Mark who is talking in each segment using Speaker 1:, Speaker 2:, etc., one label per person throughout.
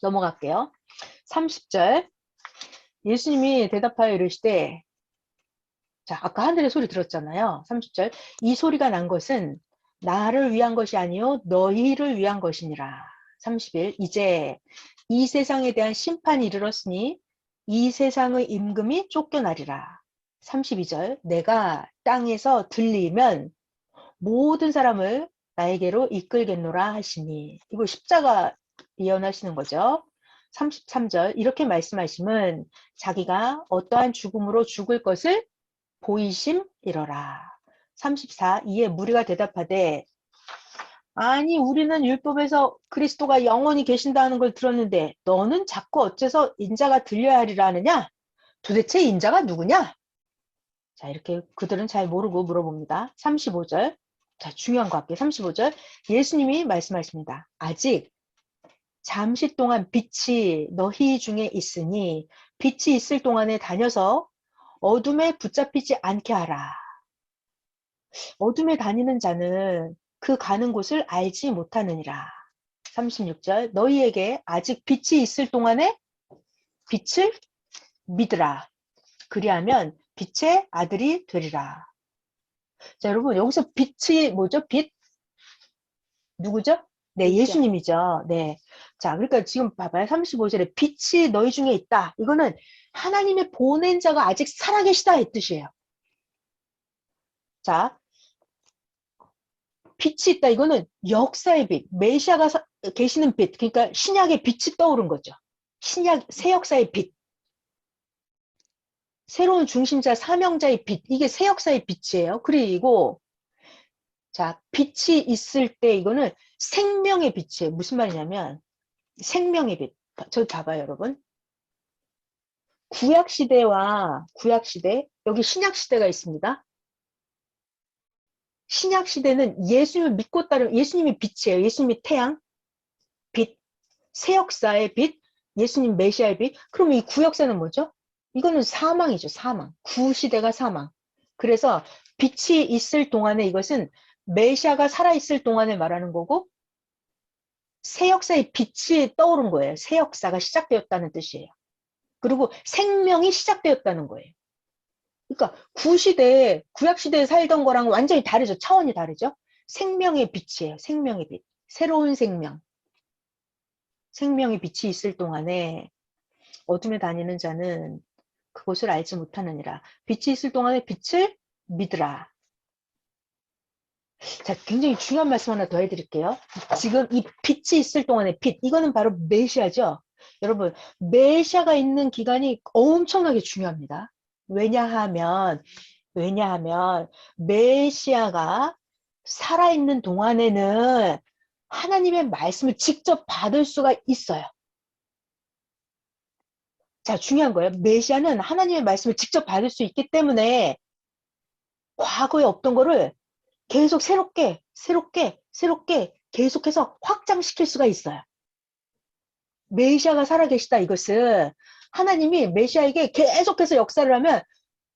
Speaker 1: 넘어갈게요. 30절. 예수님이 대답하여 이르시되, 자, 아까 하늘의 소리 들었잖아요. 30절. 이 소리가 난 것은 나를 위한 것이 아니요 너희를 위한 것이니라. 31. 이제 이 세상에 대한 심판이 이르렀으니 이 세상의 임금이 쫓겨나리라. 32절. 내가 땅에서 들리면 모든 사람을 나에게로 이끌겠노라 하시니. 이거 십자가 예언하시는 거죠. 33절. 이렇게 말씀하시면 자기가 어떠한 죽음으로 죽을 것을 보이심이러라. 34. 이에 무리가 대답하되, 아니 우리는 율법에서 그리스도가 영원히 계신다는 걸 들었는데 너는 자꾸 어째서 인자가 들려야 하리라 하느냐? 도대체 인자가 누구냐? 자, 이렇게 그들은 잘 모르고 물어봅니다. 35절. 자, 중요한 거 할게요. 35절. 예수님이 말씀하십니다. 아직 잠시 동안 빛이 너희 중에 있으니 빛이 있을 동안에 다녀서 어둠에 붙잡히지 않게 하라. 어둠에 다니는 자는 그 가는 곳을 알지 못하느니라. 36절. 너희에게 아직 빛이 있을 동안에 빛을 믿으라. 그리하면 빛의 아들이 되리라. 자, 여러분, 여기서 빛이 뭐죠? 빛? 누구죠? 네, 예수님이죠. 네. 자, 그러니까 지금 봐봐요. 35절에 빛이 너희 중에 있다. 이거는 하나님의 보낸 자가 아직 살아계시다 이 뜻이에요. 자, 빛이 있다. 이거는 역사의 빛, 메시아가 계시는 빛, 그러니까 신약의 빛이 떠오른 거죠. 신약, 새 역사의 빛. 새로운 중심자, 사명자의 빛. 이게 새 역사의 빛이에요. 그리고 자, 빛이 있을 때 이거는 생명의 빛이에요. 무슨 말이냐면 생명의 빛. 저 봐봐요, 여러분. 구약시대와 구약시대, 여기 신약시대가 있습니다. 신약시대는 예수님을 믿고 따르면 예수님이 빛이에요. 예수님이 태양, 빛, 새 역사의 빛, 예수님 메시아의 빛. 그럼 이 구역사는 뭐죠? 이거는 사망이죠. 사망. 구시대가 사망. 그래서 빛이 있을 동안에 이것은 메시아가 살아있을 동안에 말하는 거고 새 역사의 빛이 떠오른 거예요. 새 역사가 시작되었다는 뜻이에요. 그리고 생명이 시작되었다는 거예요. 그러니까 구시대, 구약시대에 살던 거랑 완전히 다르죠. 차원이 다르죠. 생명의 빛이에요. 생명의 빛. 새로운 생명. 생명의 빛이 있을 동안에 어둠에 다니는 자는 그것을 알지 못하느니라. 빛이 있을 동안에 빛을 믿으라. 자, 굉장히 중요한 말씀 하나 더 해드릴게요. 지금 이 빛이 있을 동안에 빛, 이거는 바로 메시아죠. 여러분, 메시아가 있는 기간이 엄청나게 중요합니다. 왜냐하면 메시아가 살아있는 동안에는 하나님의 말씀을 직접 받을 수가 있어요. 자, 중요한 거예요. 메시아는 하나님의 말씀을 직접 받을 수 있기 때문에 과거에 없던 거를 계속 새롭게 계속해서 확장시킬 수가 있어요. 메시아가 살아계시다 이것은 하나님이 메시아에게 계속해서 역사를 하면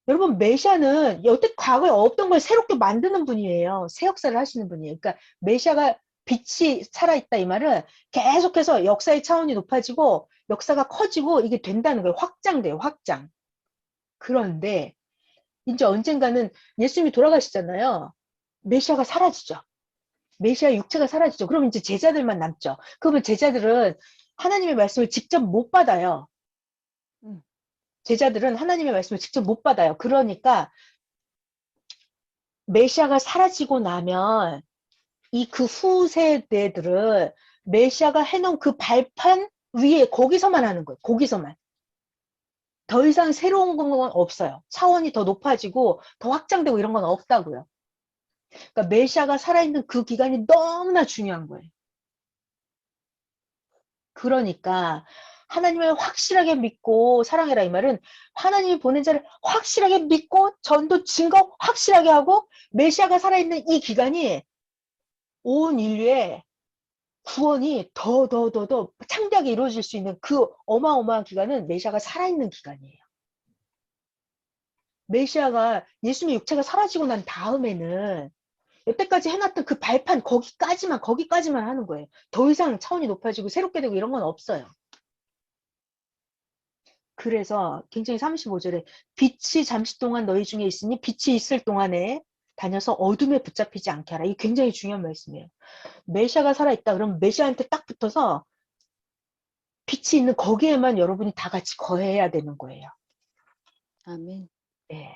Speaker 1: 여러분 메시아는 여태 과거에 없던 걸 새롭게 만드는 분이에요. 새 역사를 하시는 분이에요. 그러니까 메시아가 빛이 살아있다 이 말은 계속해서 역사의 차원이 높아지고 역사가 커지고 이게 된다는 거예요. 확장돼요. 확장. 그런데 이제 언젠가는 예수님이 돌아가시잖아요. 메시아가 사라지죠. 메시아 육체가 사라지죠. 그럼 이제 제자들만 남죠. 그러면 제자들은 하나님의 말씀을 직접 못 받아요. 제자들은 하나님의 말씀을 직접 못 받아요. 그러니까 메시아가 사라지고 나면 이 그 후세대들은 메시아가 해놓은 그 발판 위에 거기서만 하는 거예요. 거기서만. 더 이상 새로운 건 없어요. 차원이 더 높아지고 더 확장되고 이런 건 없다고요. 그러니까 메시아가 살아있는 그 기간이 너무나 중요한 거예요. 그러니까 하나님을 확실하게 믿고 사랑해라 이 말은 하나님이 보낸 자를 확실하게 믿고 전도 증거 확실하게 하고 메시아가 살아있는 이 기간이 온 인류의 구원이 더 창대하게 이루어질 수 있는 그 어마어마한 기간은 메시아가 살아있는 기간이에요. 메시아가 예수님의 육체가 사라지고 난 다음에는 여태까지 해놨던 그 발판 거기까지만 하는 거예요. 더 이상 차원이 높아지고 새롭게 되고 이런 건 없어요. 그래서 굉장히 35절에 빛이 잠시 동안 너희 중에 있으니 빛이 있을 동안에 다녀서 어둠에 붙잡히지 않게 하라. 이게 굉장히 중요한 말씀이에요. 메시아가 살아있다 그러면 메시아한테 딱 붙어서 빛이 있는 거기에만 여러분이 다 같이 거해야 되는 거예요.
Speaker 2: 아멘.
Speaker 1: 네.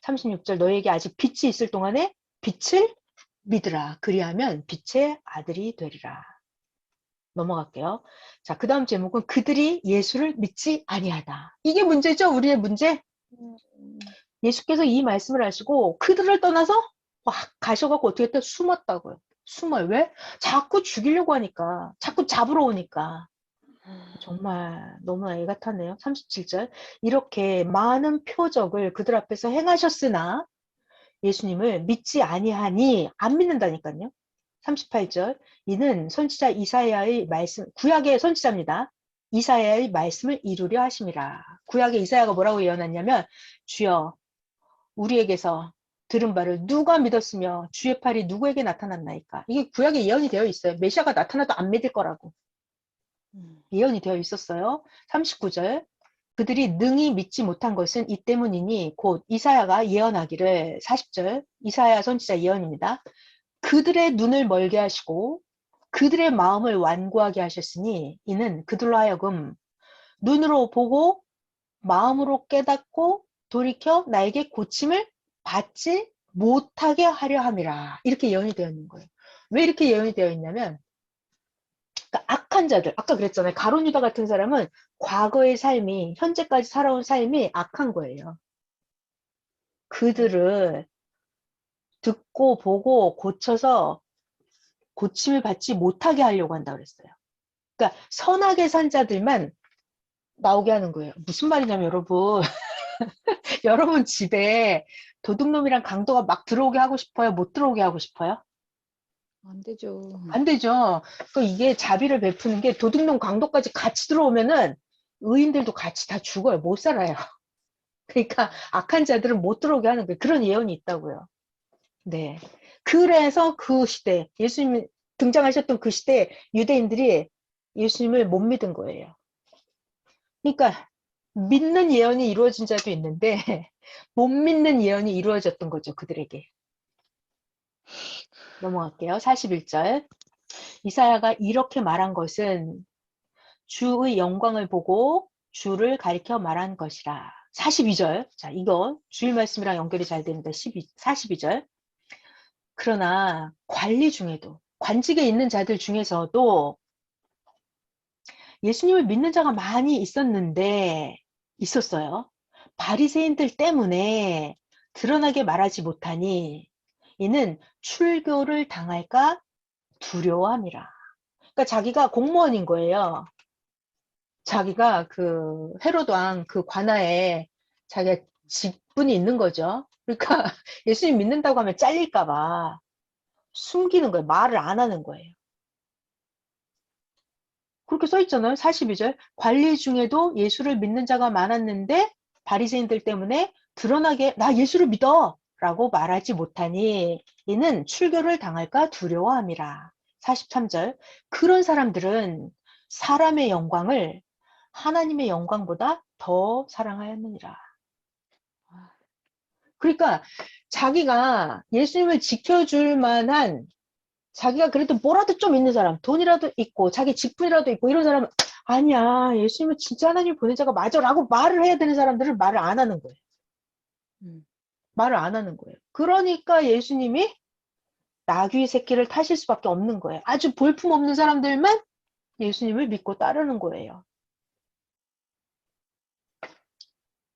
Speaker 1: 36절 너에게 아직 빛이 있을 동안에 빛을 믿으라. 그리하면 빛의 아들이 되리라. 넘어갈게요. 자, 그 다음 제목은 그들이 예수를 믿지 아니하다. 이게 문제죠? 우리의 문제? 예수께서 이 말씀을 하시고 그들을 떠나서 막 가셔갖고 어떻게 했대? 숨었다고요. 숨어요. 왜? 자꾸 죽이려고 하니까. 자꾸 잡으러 오니까. 정말 너무 애 같았네요. 37절. 이렇게 많은 표적을 그들 앞에서 행하셨으나 예수님을 믿지 아니하니 안 믿는다니까요. 38절. 이는 선지자 이사야의 말씀, 구약의 선지자입니다. 이사야의 말씀을 이루려 하심이라. 구약의 이사야가 뭐라고 예언했냐면 주여 우리에게서 들은 바를 누가 믿었으며 주의 팔이 누구에게 나타났나이까. 이게 구약에 예언이 되어 있어요. 메시아가 나타나도 안 믿을 거라고. 예언이 되어 있었어요. 39절. 그들이 능히 믿지 못한 것은 이 때문이니 곧 이사야가 예언하기를 40절 이사야 선지자 예언입니다. 그들의 눈을 멀게 하시고 그들의 마음을 완고하게 하셨으니 이는 그들로 하여금 눈으로 보고 마음으로 깨닫고 돌이켜 나에게 고침을 받지 못하게 하려 함이라. 이렇게 예언이 되어 있는 거예요. 왜 이렇게 예언이 되어 있냐면 그러니까 악한 자들, 아까 그랬잖아요. 가룟 유다 같은 사람은 과거의 삶이, 현재까지 살아온 삶이 악한 거예요. 그들을 듣고 보고 고쳐서 고침을 받지 못하게 하려고 한다 그랬어요. 그러니까 선하게 산 자들만 나오게 하는 거예요. 무슨 말이냐면 여러분, 여러분 집에 도둑놈이랑 강도가 막 들어오게 하고 싶어요? 못 들어오게 하고 싶어요?
Speaker 2: 안 되죠.
Speaker 1: 안 되죠. 그 이게 자비를 베푸는 게 도둑놈 강도까지 같이 들어오면은 의인들도 같이 다 죽어요. 못 살아요. 그러니까 악한 자들은 못 들어오게 하는 거예요. 그런 예언이 있다고요. 네. 그래서 그 시대, 예수님 등장하셨던 그 시대에 유대인들이 예수님을 못 믿은 거예요. 그러니까 믿는 예언이 이루어진 자도 있는데 못 믿는 예언이 이루어졌던 거죠. 그들에게. 넘어갈게요. 41절. 이사야가 이렇게 말한 것은 주의 영광을 보고 주를 가리켜 말한 것이라. 42절. 자, 이거 주일 말씀이랑 연결이 잘 됩니다. 42절. 그러나 관리 중에도, 관직에 있는 자들 중에서도 예수님을 믿는 자가 많이 있었어요. 바리새인들 때문에 드러나게 말하지 못하니 이는 출교를 당할까 두려워함이라. 그러니까 자기가 공무원인 거예요. 자기가 그 헤롯 왕 그 관하에 자기가 직분이 있는 거죠. 그러니까 예수님 믿는다고 하면 잘릴까 봐 숨기는 거예요. 말을 안 하는 거예요. 그렇게 써 있잖아요. 42절. 관리 중에도 예수를 믿는 자가 많았는데 바리새인들 때문에 드러나게 나 예수를 믿어 라고 말하지 못하니 이는 출교를 당할까 두려워함이라. 43절. 그런 사람들은 사람의 영광을 하나님의 영광보다 더 사랑하였느니라. 그러니까 자기가 예수님을 지켜줄 만한 자기가 그래도 뭐라도 좀 있는 사람, 돈이라도 있고 자기 직분이라도 있고 이런 사람은 아니야, 예수님은 진짜 하나님 보낸 자가 맞아라고 말을 해야 되는 사람들은 말을 안 하는 거예요. 말을 안 하는 거예요. 그러니까 예수님이 나귀 새끼를 타실 수밖에 없는 거예요. 아주 볼품없는 사람들만 예수님을 믿고 따르는 거예요.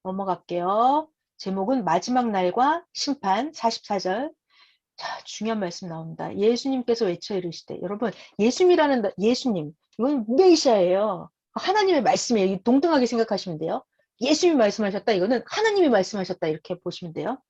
Speaker 1: 넘어갈게요. 제목은 마지막 날과 심판 44절. 자, 중요한 말씀 나옵니다. 예수님께서 외쳐 이르시되, 여러분, 예수님이라는, 예수님, 이건 메시아예요. 하나님의 말씀이에요. 동등하게 생각하시면 돼요. 예수님이 말씀하셨다, 이거는 하나님이 말씀하셨다, 이렇게 보시면 돼요.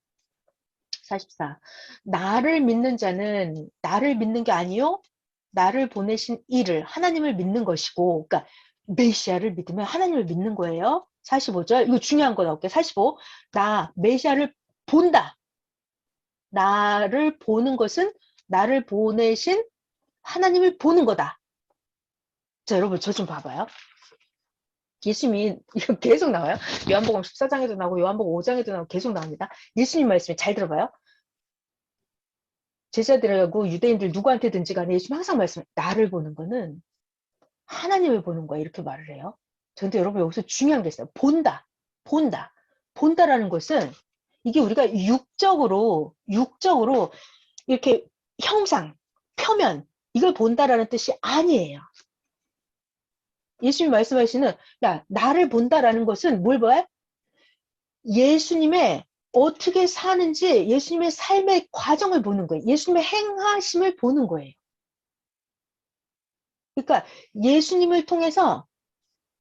Speaker 1: 44. 나를 믿는 자는 나를 믿는 게 아니요, 나를 보내신 이를, 하나님을 믿는 것이고, 그러니까 메시아를 믿으면 하나님을 믿는 거예요. 45절, 이거 중요한 거 나올게요. 45. 나 메시아를 본다. 나를 보는 것은 나를 보내신 하나님을 보는 거다. 자, 여러분, 저 좀 봐봐요. 예수님이 이거 계속 나와요. 요한복음 14장에도 나오고 요한복음 5장에도 나오고 계속 나옵니다. 예수님 말씀에 잘 들어봐요. 제자들하고 유대인들 누구한테든지 간에 예수님 항상 말씀해. 나를 보는 거는 하나님을 보는 거야. 이렇게 말을 해요. 그런데 여러분 여기서 중요한 게 있어요. 본다. 본다. 본다라는 것은 이게 우리가 육적으로 이렇게 형상, 표면 이걸 본다라는 뜻이 아니에요. 예수님 말씀하시는 야 나를 본다라는 것은 뭘 봐요? 예수님의 어떻게 사는지 예수님의 삶의 과정을 보는 거예요. 예수님의 행하심을 보는 거예요. 그러니까 예수님을 통해서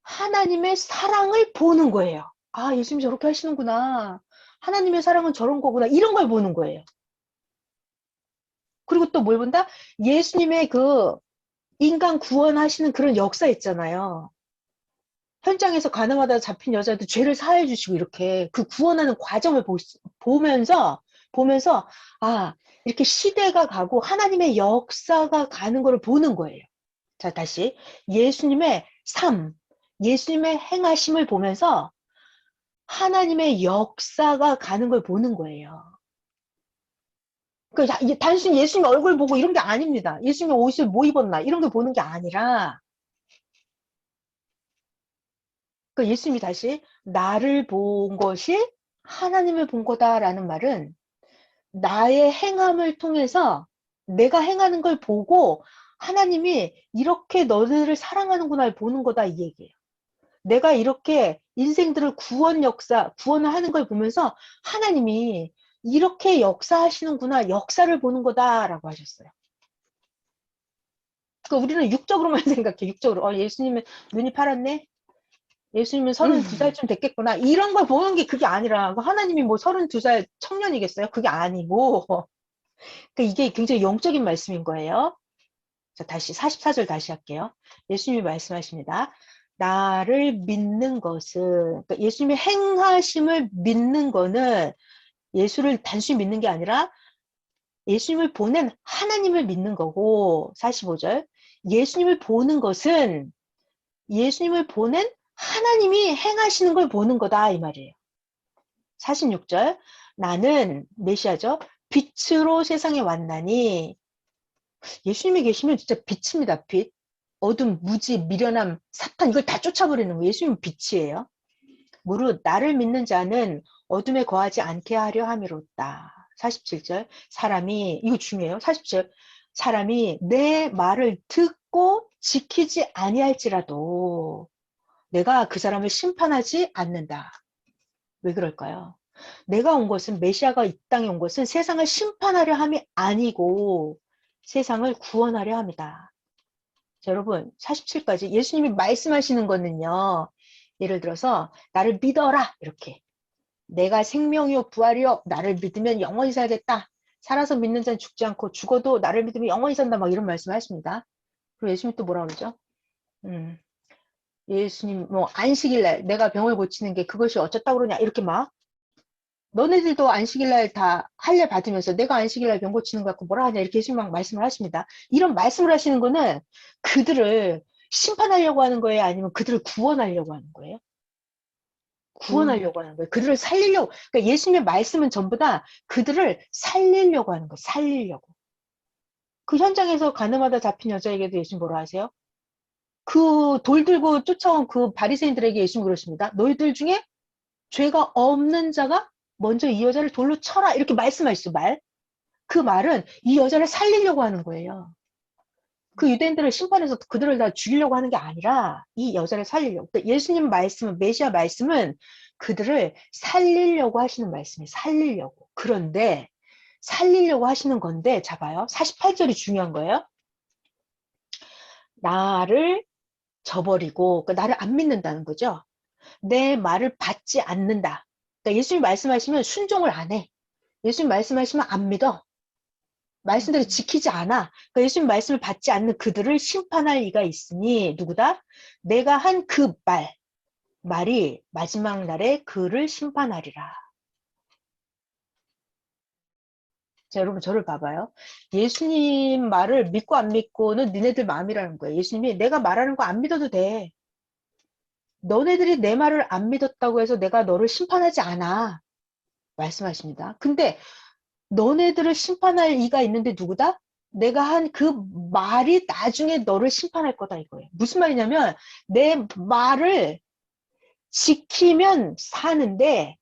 Speaker 1: 하나님의 사랑을 보는 거예요. 아, 예수님 저렇게 하시는구나. 하나님의 사랑은 저런 거구나. 이런 걸 보는 거예요. 그리고 또 뭘 본다? 예수님의 그 인간 구원하시는 그런 역사 있잖아요. 현장에서 가늠하다 잡힌 여자도 죄를 사해 주시고 이렇게 그 구원하는 과정을 보면서 아, 이렇게 시대가 가고 하나님의 역사가 가는 걸 보는 거예요. 자, 다시 예수님의 삶, 예수님의 행하심을 보면서 하나님의 역사가 가는 걸 보는 거예요. 그러니까 단순히 예수님 얼굴 보고 이런 게 아닙니다. 예수님 옷을 뭐 입었나 이런 거 보는 게 아니라 그 예수님이 다시 나를 본 것이 하나님을 본 거다라는 말은 나의 행함을 통해서 내가 행하는 걸 보고 하나님이 이렇게 너희를 사랑하는구나를 보는 거다 이 얘기예요. 내가 이렇게 인생들을 구원을 하는 걸 보면서 하나님이 이렇게 역사하시는구나, 역사를 보는 거다라고 하셨어요. 그러니까 우리는 육적으로만 생각해, 육적으로. 예수님은 눈이 파랗네? 예수님은 32살쯤 됐겠구나. 이런 걸 보는 게 그게 아니라, 하나님이 뭐 32살 청년이겠어요? 그게 아니고. 그러니까 이게 굉장히 영적인 말씀인 거예요. 자, 다시 44절 다시 할게요. 예수님이 말씀하십니다. 나를 믿는 것은 그러니까 예수님의 행하심을 믿는 거는 예수를 단순히 믿는 게 아니라 예수님을 보낸 하나님을 믿는 거고 45절 예수님을 보는 것은 예수님을 보낸 하나님이 행하시는 걸 보는 거다 이 말이에요. 46절 나는 메시아죠. 빛으로 세상에 왔나니 예수님이 계시면 진짜 빛입니다. 빛. 어둠, 무지, 미련함, 사탄 이걸 다 쫓아버리는 거예요. 예수님은 빛이에요. 무릇 나를 믿는 자는 어둠에 거하지 않게 하려 함이로다. 47절 사람이 이거 중요해요. 47절 사람이 내 말을 듣고 지키지 아니할지라도 내가 그 사람을 심판하지 않는다. 왜 그럴까요? 내가 온 것은 메시아가 이 땅에 온 것은 세상을 심판하려 함이 아니고 세상을 구원하려 합니다. 자, 여러분 47까지 예수님이 말씀하시는 거는요. 예를 들어서 나를 믿어라 이렇게 내가 생명이요 부활이요 나를 믿으면 영원히 살겠다. 살아서 믿는 자는 죽지 않고 죽어도 나를 믿으면 영원히 산다 막 이런 말씀을 하십니다. 그리고 예수님 또 뭐라 그러죠? 예수님 뭐 안식일날 내가 병을 고치는 게 그것이 어쩌다고 그러냐 이렇게 막 너네들도 안식일날 다 할례 받으면서 내가 안식일날 병 고치는 거 갖고 뭐라 하냐 이렇게 예수님 막 말씀을 하십니다. 이런 말씀을 하시는 거는 그들을 심판하려고 하는 거예요? 아니면 그들을 구원하려고 하는 거예요? 구원하려고 하는 거예요. 그들을 살리려고. 그러니까 예수님의 말씀은 전부 다 그들을 살리려고 하는 거예요. 살리려고. 그 현장에서 가늠하다 잡힌 여자에게도 예수님 뭐라 하세요? 그 돌 들고 쫓아온 그 바리새인들에게 예수님 그러십니다. 너희들 중에 죄가 없는 자가 먼저 이 여자를 돌로 쳐라. 이렇게 말씀하시죠. 말. 그 말은 이 여자를 살리려고 하는 거예요. 그 유대인들을 심판해서 그들을 다 죽이려고 하는 게 아니라 이 여자를 살리려고. 그러니까 예수님 말씀은 메시아 말씀은 그들을 살리려고 하시는 말씀이에요. 살리려고. 그런데 살리려고 하시는 건데 잡아요. 48절이 중요한 거예요. 나를 저버리고 그러니까 나를 안 믿는다는 거죠. 내 말을 받지 않는다. 그러니까 예수님 말씀하시면 순종을 안 해. 예수님 말씀하시면 안 믿어. 말씀대로 지키지 않아. 그러니까 예수님 말씀을 받지 않는 그들을 심판할 이가 있으니 누구다? 내가 한 그 말이 마지막 날에 그를 심판하리라. 자, 여러분 저를 봐봐요. 예수님 말을 믿고 안 믿고는 니네들 마음이라는 거예요. 예수님이 내가 말하는 거 안 믿어도 돼. 너네들이 내 말을 안 믿었다고 해서 내가 너를 심판하지 않아. 말씀하십니다. 근데 너네들을 심판할 이가 있는데 누구다? 내가 한 그 말이 나중에 너를 심판할 거다 이거예요. 무슨 말이냐면 내 말을 지키면 사는데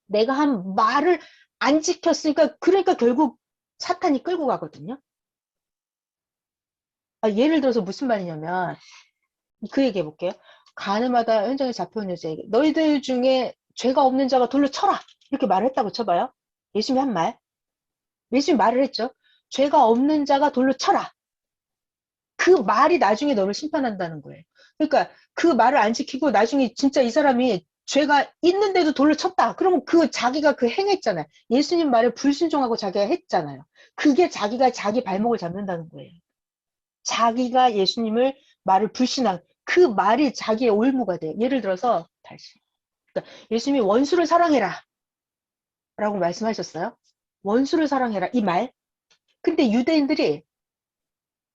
Speaker 1: 내가 한 말을 안 지켰으니까 그러니까 결국 사탄이 끌고 가거든요. 예를 들어서 무슨 말이냐면 그 얘기 해볼게요. 가늠하다 현장에 잡혀온 여자에게 너희들 중에 죄가 없는 자가 돌로 쳐라 이렇게 말을 했다고 쳐봐요. 예수님이 한 말. 예수님이 말을 했죠. 죄가 없는 자가 돌로 쳐라. 그 말이 나중에 너를 심판한다는 거예요. 그러니까 그 말을 안 지키고 나중에 진짜 이 사람이 죄가 있는데도 돌로 쳤다. 그러면 그 자기가 그 행했잖아요. 예수님 말에 불순종하고 자기가 했잖아요. 그게 자기가 자기 발목을 잡는다는 거예요. 자기가 예수님을 말을 불신한 그 말이 자기의 올무가 돼요. 예를 들어서 다시 그러니까 예수님이 원수를 사랑해라 라고 말씀하셨어요. 원수를 사랑해라 이 말. 근데 유대인들이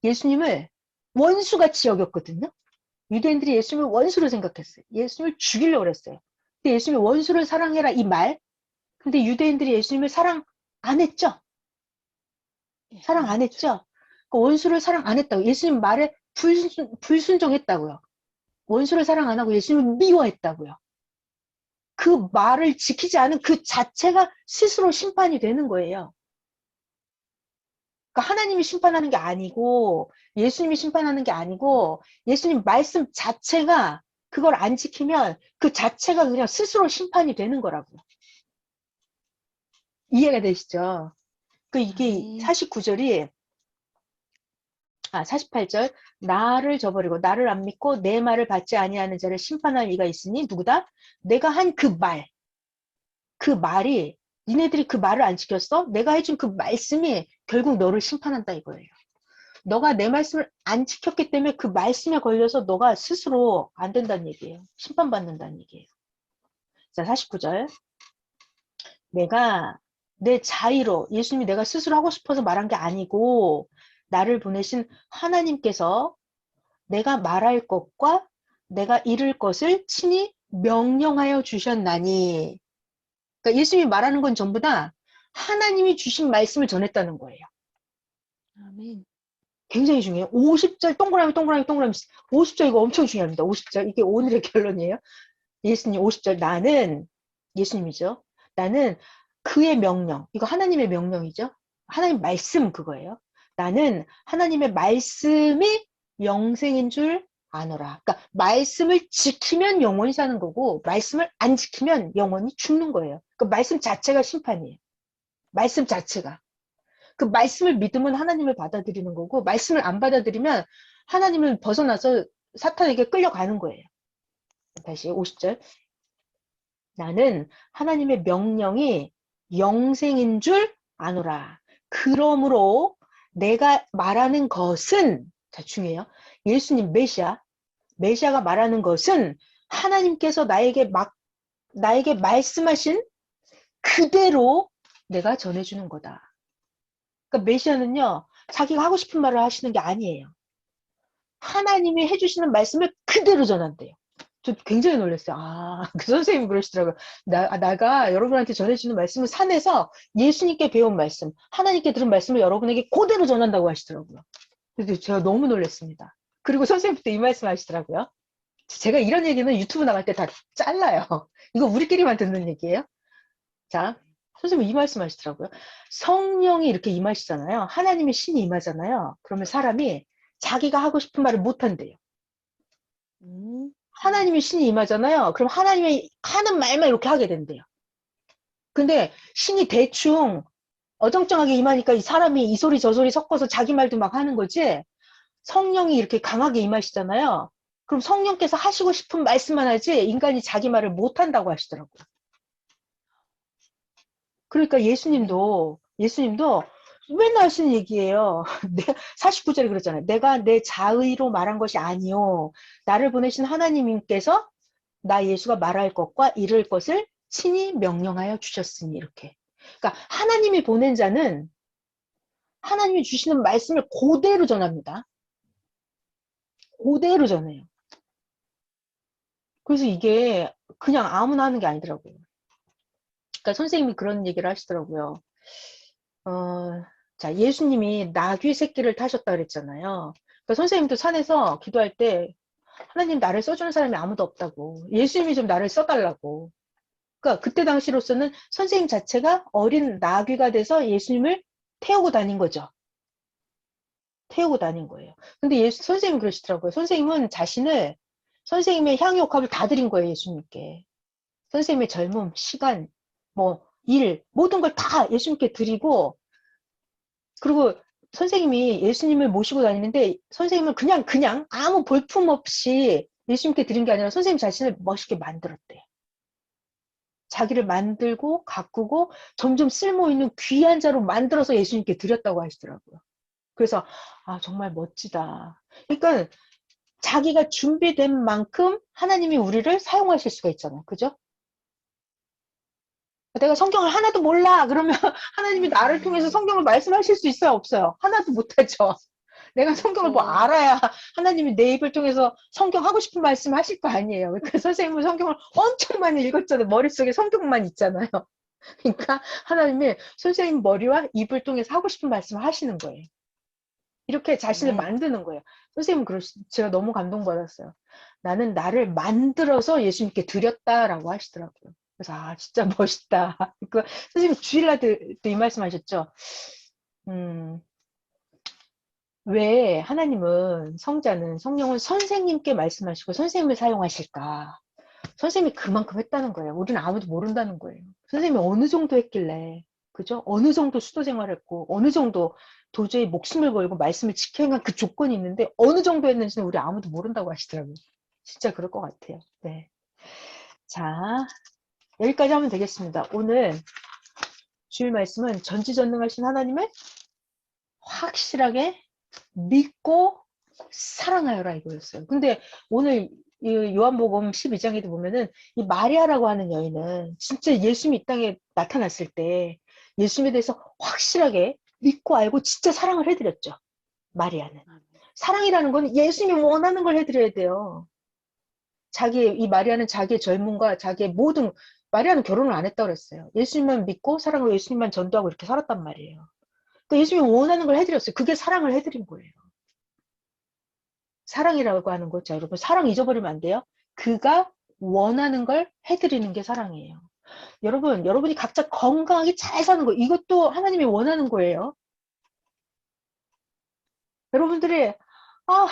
Speaker 1: 예수님을 원수같이 여겼거든요. 유대인들이 예수님을 원수로 생각했어요. 예수님을 죽이려고 그랬어요. 근데 예수님이 원수를 사랑해라 이 말. 근데 유대인들이 예수님을 사랑 안 했죠. 사랑 안 했죠. 그 원수를 사랑 안 했다고. 예수님 말에 불순종했다고요. 원수를 사랑 안 하고 예수님을 미워했다고요. 그 말을 지키지 않은 그 자체가 스스로 심판이 되는 거예요. 그러니까 하나님이 심판하는 게 아니고 예수님이 심판하는 게 아니고 예수님 말씀 자체가 그걸 안 지키면 그 자체가 그냥 스스로 심판이 되는 거라고요. 이해가 되시죠? 이게 49절이 48절 나를 저버리고 나를 안 믿고 내 말을 받지 아니하는 자를 심판할 이가 있으니 누구다? 내가 한 그 말, 그 말이 니네들이 그 말을 안 지켰어? 내가 해준 그 말씀이 결국 너를 심판한다 이거예요. 너가 내 말씀을 안 지켰기 때문에 그 말씀에 걸려서 너가 스스로 안 된다는 얘기예요. 심판받는다는 얘기예요. 자, 49절. 내가 내 자의로 예수님이 내가 스스로 하고 싶어서 말한 게 아니고 나를 보내신 하나님께서 내가 말할 것과 내가 이룰 것을 친히 명령하여 주셨나니. 그러니까 예수님이 말하는 건 전부 다 하나님이 주신 말씀을 전했다는 거예요.
Speaker 2: 아멘.
Speaker 1: 굉장히 중요해요. 50절 동그라미 동그라미 동그라미 50절 이거 엄청 중요합니다. 50절 이게 오늘의 결론이에요. 예수님 50절 나는 예수님이죠. 나는 그의 명령 이거 하나님의 명령이죠. 하나님 말씀 그거예요. 나는 하나님의 말씀이 영생인 줄 아노라. 그러니까 말씀을 지키면 영원히 사는 거고 말씀을 안 지키면 영원히 죽는 거예요. 그 말씀 자체가 심판이에요. 말씀 자체가. 그 말씀을 믿으면 하나님을 받아들이는 거고 말씀을 안 받아들이면 하나님을 벗어나서 사탄에게 끌려가는 거예요. 다시 50절. 나는 하나님의 명령이 영생인 줄 아노라. 그러므로 내가 말하는 것은 자 중요해요. 예수님 메시아가 말하는 것은 하나님께서 나에게 말씀하신 그대로 내가 전해주는 거다. 그러니까 메시아는요, 자기가 하고 싶은 말을 하시는 게 아니에요. 하나님이 해주시는 말씀을 그대로 전한대요. 저 굉장히 놀랐어요. 그 선생님이 그러시더라고요. 내가 여러분한테 전해주는 말씀은 산에서 예수님께 배운 말씀, 하나님께 들은 말씀을 여러분에게 그대로 전한다고 하시더라고요. 그래서 제가 너무 놀랐습니다. 그리고 선생님도 이 말씀 하시더라고요. 제가 이런 얘기는 유튜브 나갈 때 다 잘라요. 이거 우리끼리만 듣는 얘기예요. 자, 선생님 이 말씀 하시더라고요. 성령이 이렇게 임하시잖아요. 하나님의 신이 임하잖아요. 그러면 사람이 자기가 하고 싶은 말을 못 한대요. 하나님의 신이 임하잖아요. 그럼 하나님이 하는 말만 이렇게 하게 된대요. 근데 신이 대충 어정쩡하게 임하니까 이 사람이 이 소리 저 소리 섞어서 자기 말도 막 하는 거지. 성령이 이렇게 강하게 임하시잖아요. 그럼 성령께서 하시고 싶은 말씀만 하지 인간이 자기 말을 못 한다고 하시더라고요. 그러니까 예수님도 맨날 하시는 얘기예요. 49절에 그랬잖아요. 내가 내 자의로 말한 것이 아니요. 나를 보내신 하나님께서 나 예수가 말할 것과 이룰 것을 친히 명령하여 주셨으니 이렇게. 그러니까 하나님이 보낸 자는 하나님이 주시는 말씀을 그대로 전합니다. 그대로 전해요. 그래서 이게 그냥 아무나 하는 게 아니더라고요. 그러니까 선생님이 그런 얘기를 하시더라고요. 자, 예수님이 나귀 새끼를 타셨다 그랬잖아요. 그러니까 선생님도 산에서 기도할 때 하나님 나를 써주는 사람이 아무도 없다고. 예수님이 좀 나를 써달라고. 그러니까 그때 당시로서는 선생님 자체가 어린 나귀가 돼서 예수님을 태우고 다닌 거죠. 태우고 다닌 거예요. 근데 선생님은 그러시더라고요. 선생님은 자신을 선생님의 향유옥합을 다 드린 거예요, 예수님께. 선생님의 젊음, 시간, 뭐, 일, 모든 걸 다 예수님께 드리고, 그리고 선생님이 예수님을 모시고 다니는데, 선생님은 그냥 아무 볼품 없이 예수님께 드린 게 아니라 선생님 자신을 멋있게 만들었대요. 자기를 만들고, 가꾸고, 점점 쓸모 있는 귀한 자로 만들어서 예수님께 드렸다고 하시더라고요. 그래서, 아, 정말 멋지다. 그러니까, 자기가 준비된 만큼 하나님이 우리를 사용하실 수가 있잖아요. 그죠? 내가 성경을 하나도 몰라. 그러면 하나님이 나를 통해서 성경을 말씀하실 수 있어요? 없어요? 하나도 못하죠. 내가 성경을 뭐
Speaker 2: 그렇죠.
Speaker 1: 알아야 하나님이 내 입을 통해서 성경 하고 싶은 말씀 하실 거 아니에요. 그러니까 선생님은 성경을 엄청 많이 읽었잖아요. 머릿속에 성경만 있잖아요. 그러니까 하나님이 선생님 머리와 입을 통해서 하고 싶은 말씀을 하시는 거예요. 이렇게 자신을
Speaker 2: 아멘.
Speaker 1: 만드는 거예요. 선생님은 제가 너무 감동받았어요. 나는 나를 만들어서 예수님께 드렸다라고 하시더라고요. 그래서 아 진짜 멋있다. 그 선생님 주일날 때 이 말씀하셨죠. 음, 왜 하나님은 성령은 선생님께 말씀하시고 선생님을 사용하실까? 선생님이 그만큼 했다는 거예요. 우리는 아무도 모른다는 거예요. 선생님이 어느 정도 했길래, 그죠? 어느 정도 수도 생활했고, 어느 정도 도저히 목숨을 걸고 말씀을 지켜야 한 그 조건이 있는데, 어느 정도 했는지는 우리 아무도 모른다고 하시더라고요. 진짜 그럴 것 같아요. 네. 자, 여기까지 하면 되겠습니다. 오늘 주일 말씀은 전지전능하신 하나님을 확실하게 믿고 사랑하여라 이거였어요. 근데 오늘 이 요한복음 12장에도 보면은 이 마리아라고 하는 여인은 진짜 예수님이 이 땅에 나타났을 때 예수님에 대해서 확실하게 믿고 알고 진짜 사랑을 해드렸죠. 마리아는.
Speaker 2: 아멘.
Speaker 1: 사랑이라는 건 예수님이 원하는 걸 해드려야 돼요. 이 마리아는 자기의 젊음과 자기의 모든, 마리아는 결혼을 안 했다고 그랬어요. 예수님만 믿고 사랑하고 예수님만 전도하고 이렇게 살았단 말이에요. 그러니까 예수님이 원하는 걸 해드렸어요. 그게 사랑을 해드린 거예요. 사랑이라고 하는 거, 자, 여러분, 사랑 잊어버리면 안 돼요. 그가 원하는 걸 해드리는 게 사랑이에요. 여러분이 각자 건강하게 잘 사는 거, 이것도 하나님이 원하는 거예요. 여러분들이, 아,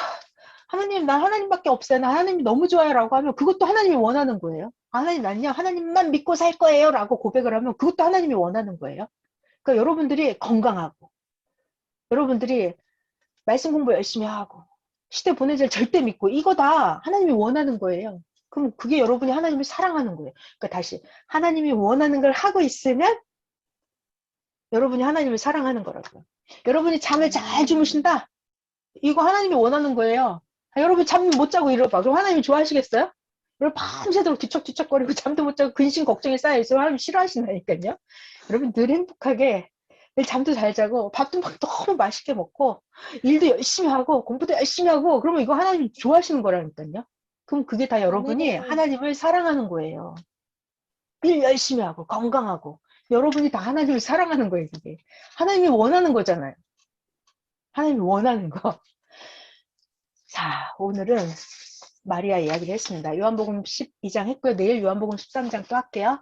Speaker 1: 하나님, 나 하나님밖에 없어요. 나 하나님 너무 좋아요. 라고 하면 그것도 하나님이 원하는 거예요. 하나님, 난요, 하나님만 믿고 살 거예요. 라고 고백을 하면 그것도 하나님이 원하는 거예요. 그러니까 여러분들이 건강하고, 여러분들이 말씀 공부 열심히 하고, 시대 보내질 절대 믿고, 이거 다 하나님이 원하는 거예요. 그럼 그게 여러분이 하나님을 사랑하는 거예요. 그러니까 다시, 하나님이 원하는 걸 하고 있으면 여러분이 하나님을 사랑하는 거라고요. 여러분이 잠을 잘 주무신다? 이거 하나님이 원하는 거예요. 여러분 잠 못 자고 이러봐. 그럼 하나님이 좋아하시겠어요? 여러분 밤새도록 뒤척뒤척거리고 잠도 못 자고 근심 걱정이 쌓여있으면 하나님 싫어하신다니까요. 여러분 늘 행복하게 늘 잠도 잘 자고 밥도 막 너무 맛있게 먹고 일도 열심히 하고 공부도 열심히 하고 그러면 이거 하나님 좋아하시는 거라니까요. 그럼 그게 다 여러분이
Speaker 2: 아멘.
Speaker 1: 하나님을 사랑하는 거예요. 일 열심히 하고 건강하고 여러분이 다 하나님을 사랑하는 거예요. 그게 하나님이 원하는 거잖아요. 하나님이 원하는 거. 자, 오늘은 마리아 이야기를 했습니다. 요한복음 12장 했고요. 내일 요한복음 13장 또 할게요.